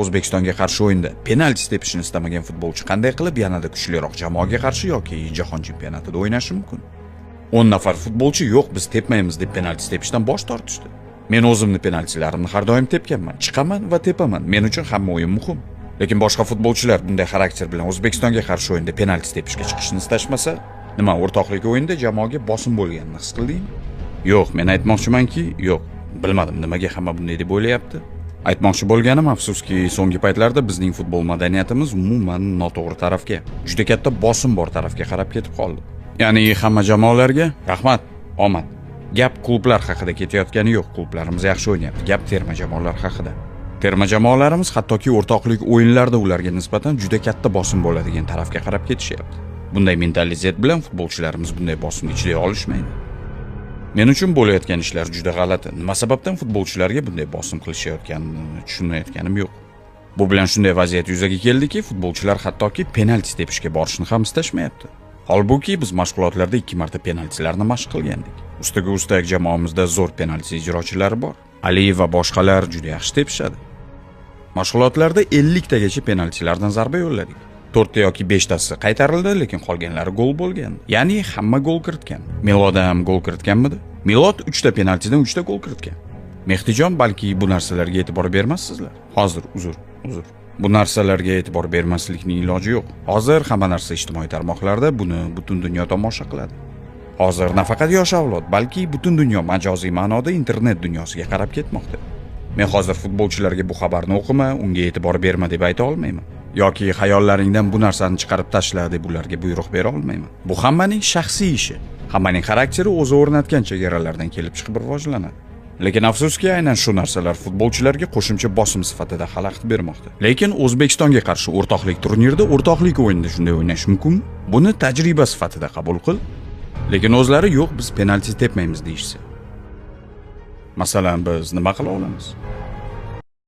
O'zbekistonga qarshi o'yinda penalti tepishni istamagan futbolchi qanday qilib yanada kuchliroq jamoaga qarshi yoki jahon chempionatida o'ynashi mumkin? 10 nafar futbolchi yo'q, biz tepmaymiz deb penalti tepishdan bosh tortishdi. Men o'zimni penaltilarimni har doim tepganman, chiqaman va tepaman. Men uchun hamma o'yin muhim. Lekin boshqa futbolchilar bunday xarakter bilan O'zbekistonga qarshi o'yinda penalti tepishga chiqishni istashmasa, nima o'rtoqlik o'yinda jamoaga bosim bo'lganini his qildingmi? Yo'q, men aytmoqchimanki, yo'q. Bilmadim nimaga hamma bunday deb o'ylayapti. Aytmoqchi bo'lganim, afsuski, so'nggi paytlarda bizning futbol madaniyatimiz umuman noto'g'ri tarafga, juda katta bosim bor tarafga qarab ketib qoldi. Ya'ni hamma jamoalarga rahmat, omad. Gap klublar haqida ketayotgani yo'q, klublarimiz yaxshi o'ynayapti. Gap terma jamoalar haqida. Terma jamoalarimiz hattoki o'rtoqlik o'yinlarda ularga nisbatan juda katta bosim bo'ladigan tarafga qarab ketishyapti. Bunday mentalitet bilan futbolchilarimiz bunday bosimga chiday olishmaydi. Men uchun bo'layotgan ishlar juda g'alati. Nima sababdan futbolchilarga bunday bosim qilishayotganini tushunmayotganim yo'q. Bu bilan shunday vaziyat yuzaga keldiki, futbolchilar hattoki penalti tepishga borishni ham istashmayapti. Holbuki biz mashg'ulotlarda 2 marta penaltilarni mashq qilgandik. Ustiga ustak jamoamizda zo'r penalti ijrochilari bor. Aliyev va boshqalar juda yaxshi tepishadi. Mashg'ulotlarda 50 tagacha penaltilardan zarba yo'lladik. 4 ta yoki 5 tasi qaytarildi, lekin qolganlari gol bo'lgan. Ya'ni hamma gol kiritgan. Milod ham gol kiritganmidi? Milod 3 ta penaltidan 3 ta gol kiritgan. Mehdijon, balki bu narsalarga e'tibor bermassizlar. Hozir uzr. Bu narsalarga e'tibor bermaslikning iloji yo'q. Hozir hamma narsa ijtimoiy tarmoqlarda, buni butun dunyo tomosha qiladi. Hozir nafaqat yosh avlod, balki butun dunyo majoziy ma'noda internet dunyosiga qarab ketmoqda. Men hozir futbolchilarga bu xabarni o'qima, unga e'tibor berma deb ayta olmayman. Yoki xayollaringdan bu narsani chiqarib tashla deb ularga buyruq bera olmayman. Bu hammaning shaxsiy ishi. Hammaning xarakteri o'zi o'rnatgan chegaralardan kelib chiqib rivojlanadi. Lekin afsuski, aynan shu narsalar futbolchilarga qo'shimcha bosim sifatida xalaqit bermoqda. Lekin O'zbekistonga qarshi o'rtoqlik turnirida o'rtoqlik o'yinida shunday o'ynash mumkin. Buni tajriba sifatida qabul qil. Lekin o'zlari yo'q, biz penalti tepmaymiz deyishsa. Masalan, biz nima qila olamiz?